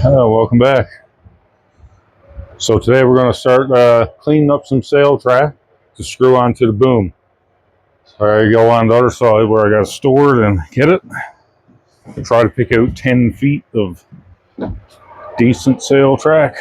Welcome back. So today we're going to start cleaning up some sail track to screw onto the boom. So I go on the other side where I got it stored and get it. I try to pick out 10 feet of decent sail track.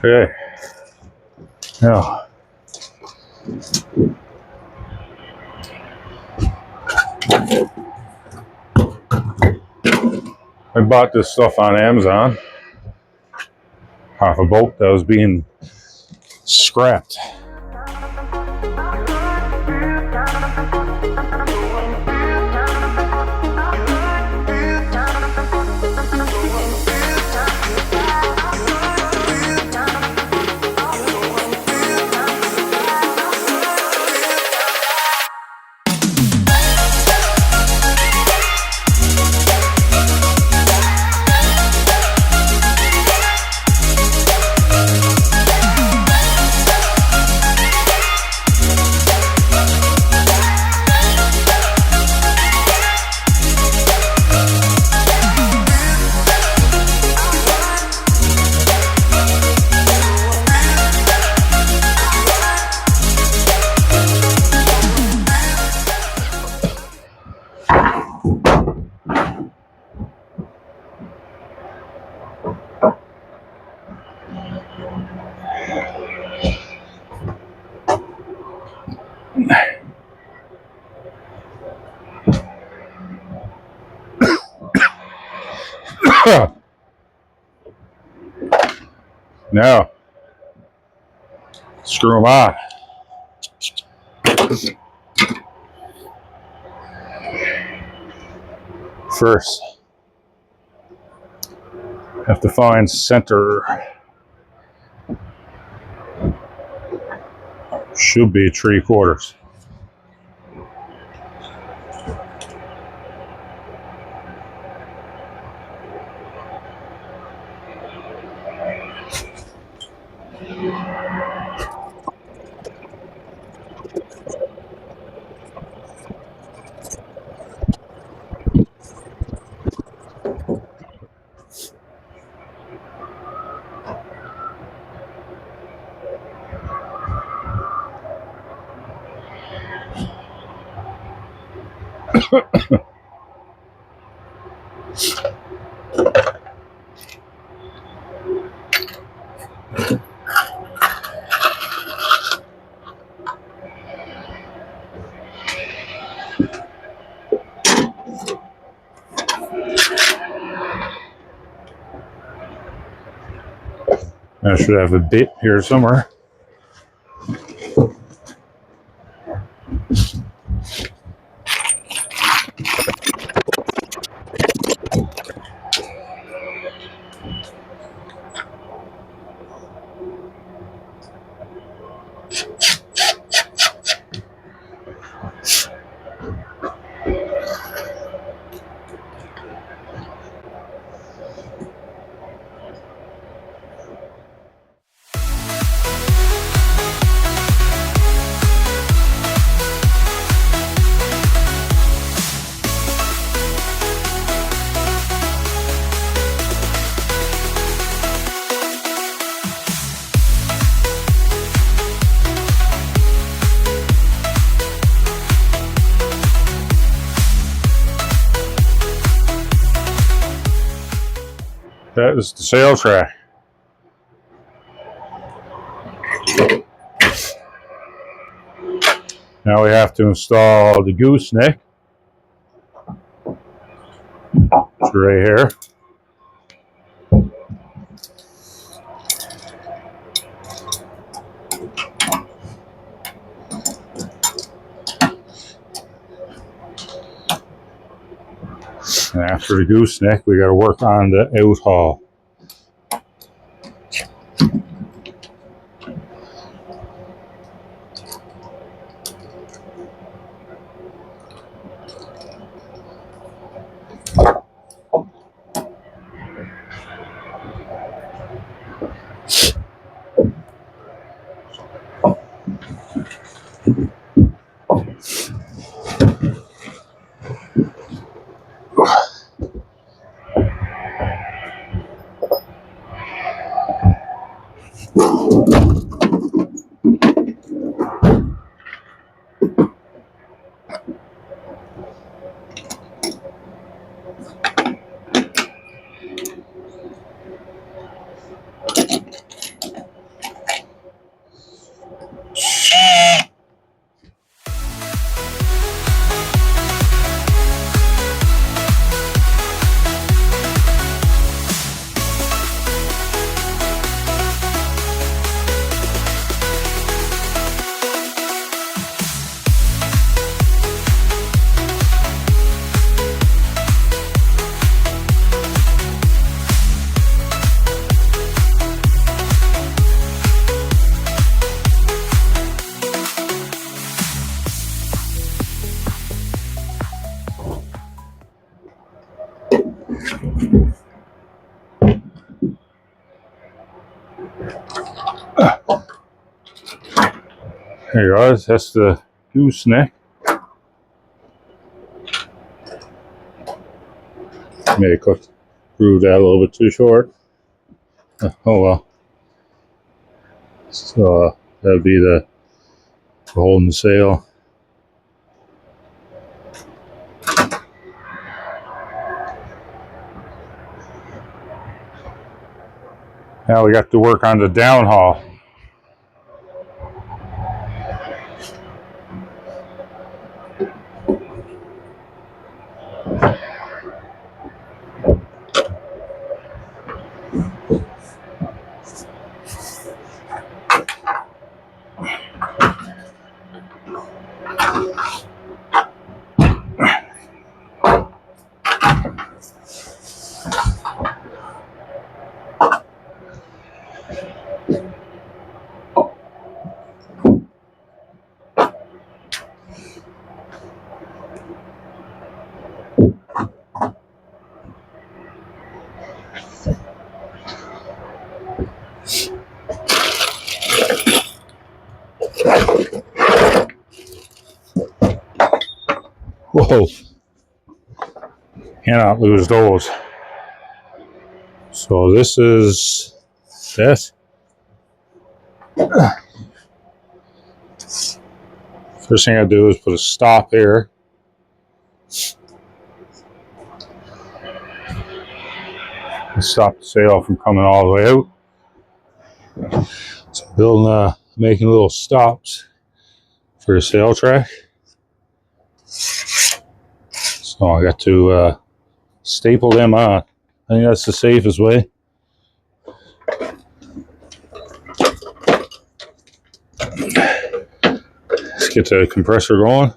Okay. Now, I bought this stuff on Amazon off a boat that was being scrapped. Now, screw them on. First, have to find center. Should be 3/4. I should have a bit here somewhere. That is the sail track. Now we have to install the gooseneck. It's right here. And after the gooseneck, we got to work on the out haul. There you go. That's the gooseneck. Maybe cut groove that a little bit too short. Oh well. So that would be the holding the sail. Now we got to work on the downhaul. Whoa. Cannot lose those. So this is that. First thing I do is put a stop here. And stop the sail from coming all the way out. So building, making little stops for the sail track. So I got to staple them on. I think that's the safest way. Let's get the compressor going.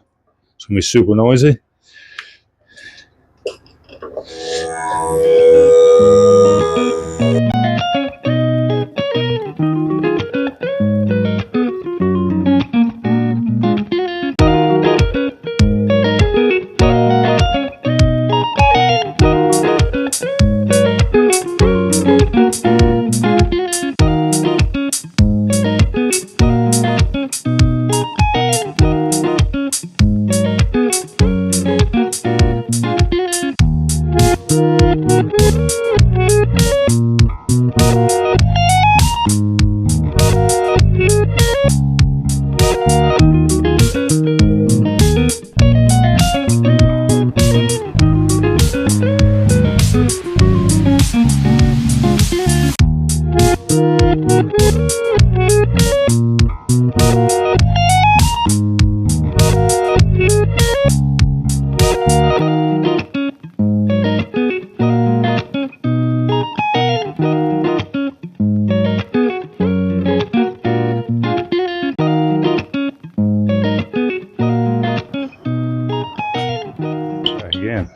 It's gonna be super noisy.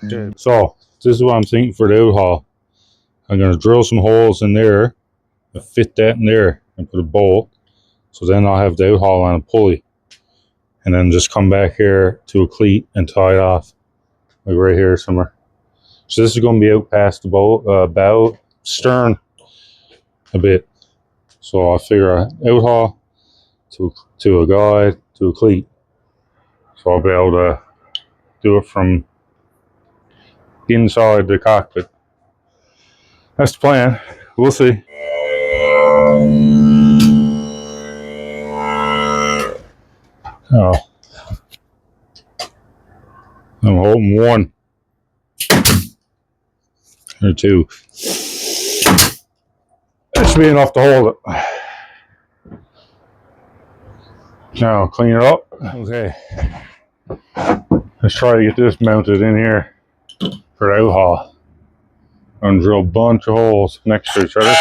Again. So this is what I'm thinking for the outhaul. I'm going to drill some holes in there, fit that in there, and put a bolt. So then I'll have the outhaul on a pulley, and then just come back here to a cleat and tie it off, like right here somewhere. So this is going to be out past the bow stern a bit. So I'll figure out outhaul to a guide to a cleat. So I'll be able to do it from inside the cockpit. That's the plan. We'll see. Oh, I'm holding one or two. That should be enough to hold it. Now clean it up. Okay. Let's try to get this mounted in here for the out haul. I'm gonna drill a bunch of holes next to each other.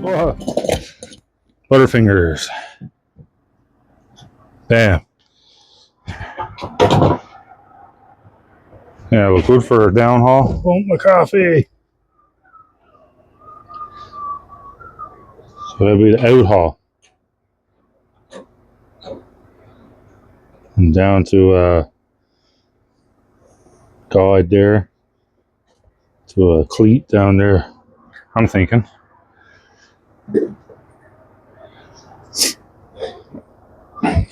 Whoa. Butterfingers. Bam. Yeah, look good for a downhaul. Oh, my coffee. So that'll be the out haul. And down to a guide there. To a cleat down there. I'm thinking.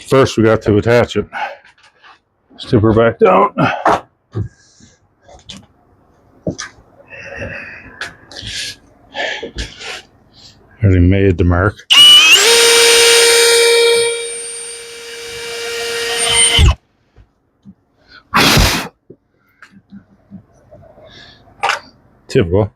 First, we got to attach it. Stip her back down. Already made the mark. Typical.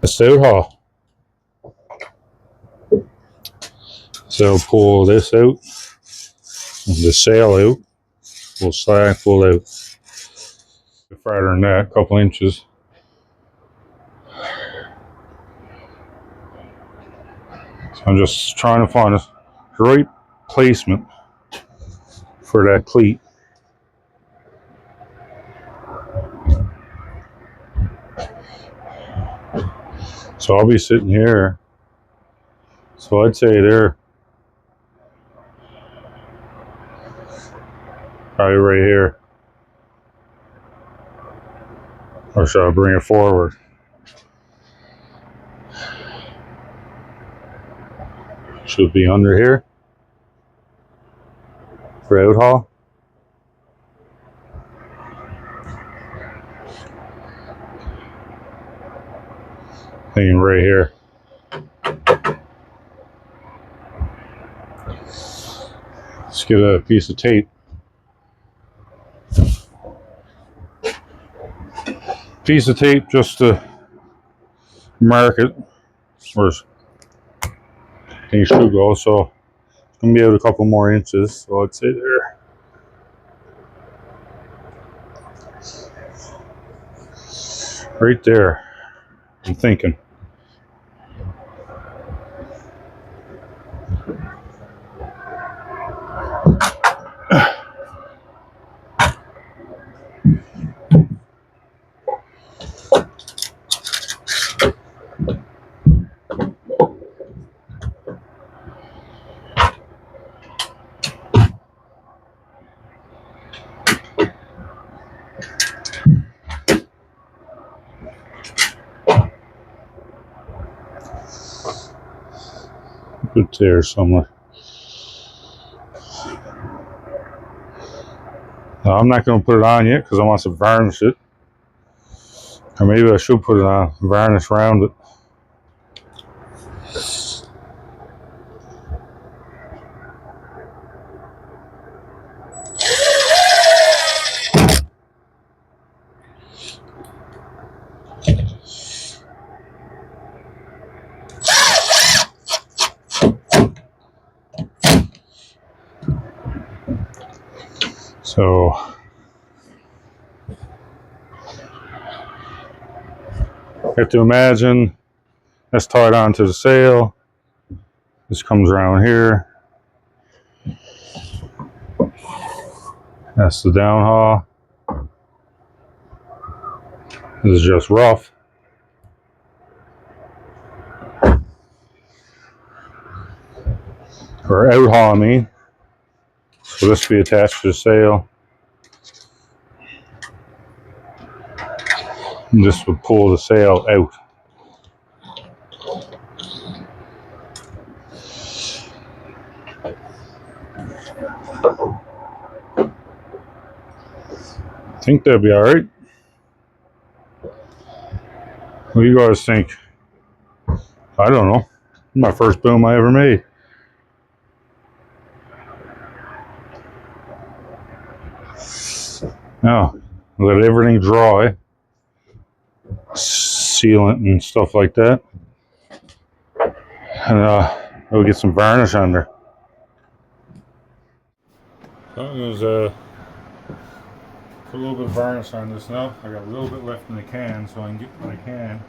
That's the out haul. So pull this out, the sail out, we'll slide full out. Fatter than that, a couple inches. So I'm just trying to find the right placement for that cleat. So I'll be sitting here. So I'd say there, probably right here. Or should I bring it forward? Should be under here for out haul. Thinking right here. Let's get a piece of tape. Piece of tape just to mark it where things should go. So it's gonna be out a couple more inches. So I'd say there. Right there. I'm thinking. Good there somewhere. Now, I'm not going to put it on yet because I want to varnish it. Or maybe I should put it on, varnish around it. So you have to imagine that's tied onto the sail. This comes around here. That's the downhaul. This is just rough. Or outhaul, I mean. So this will be attached to the sail. And this would pull the sail out. I think that'd be alright. What do you guys think? I don't know. My first boom I ever made. Now, let everything dry. Sealant and stuff like that. And we'll get some varnish on there. So I'm going to put a little bit of varnish on this now. I got a little bit left in the can, so I can get what I can.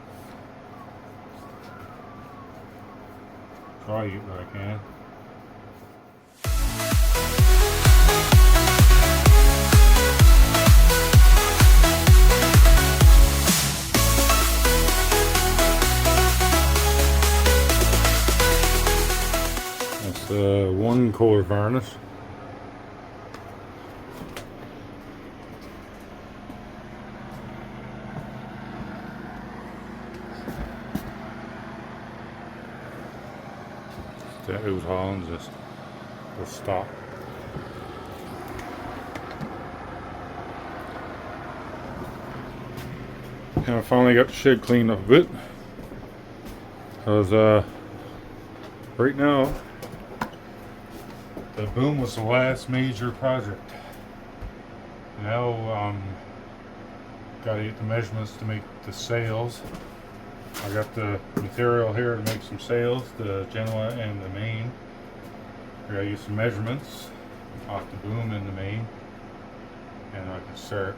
Try to get what I can. That's 1 color varnish. The out haul and just the stop. And I finally got the shed cleaned up a bit. Because right now the boom was the last major project. Now gotta get the measurements to make the sails. I got the material here to make some sails, the Genoa and the main. I gotta get some measurements off the boom and the main, and I can start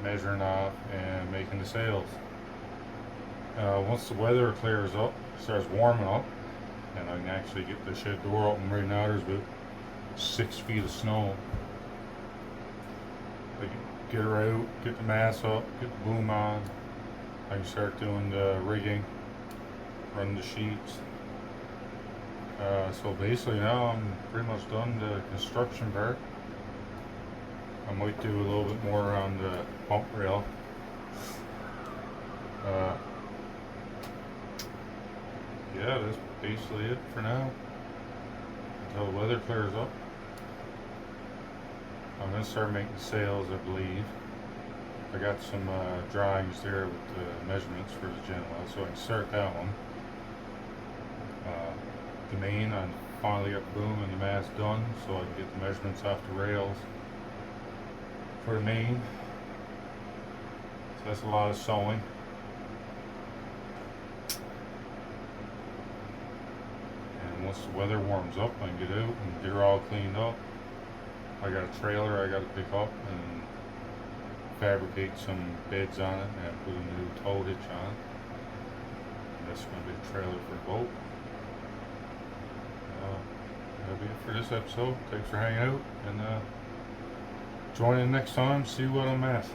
measuring off and making the sails. Once the weather clears up, starts warming up, and I can actually get the shed door open. Right now there's about 6 feet of snow. I can get her out, get the mast up, get the boom on. I can start doing the rigging, run the sheets. So basically now I'm pretty much done the construction part. I might do a little bit more on the pump rail. Yeah, that's basically it for now. Until the weather clears up. I'm going to start making sales, I believe. I got some drawings there with the measurements for the Genoa, so I can start that one. The main, I finally got the boom and the mast done, so I can get the measurements off the rails for the main. So that's a lot of sewing. And once the weather warms up, I can get out and get her all cleaned up. I got a trailer I got to pick up and fabricate some beds on it and put a new tow hitch on it. And that's going to be a trailer for the boat. That'll be it for this episode. Thanks for hanging out, and join in next time, see what I'm at.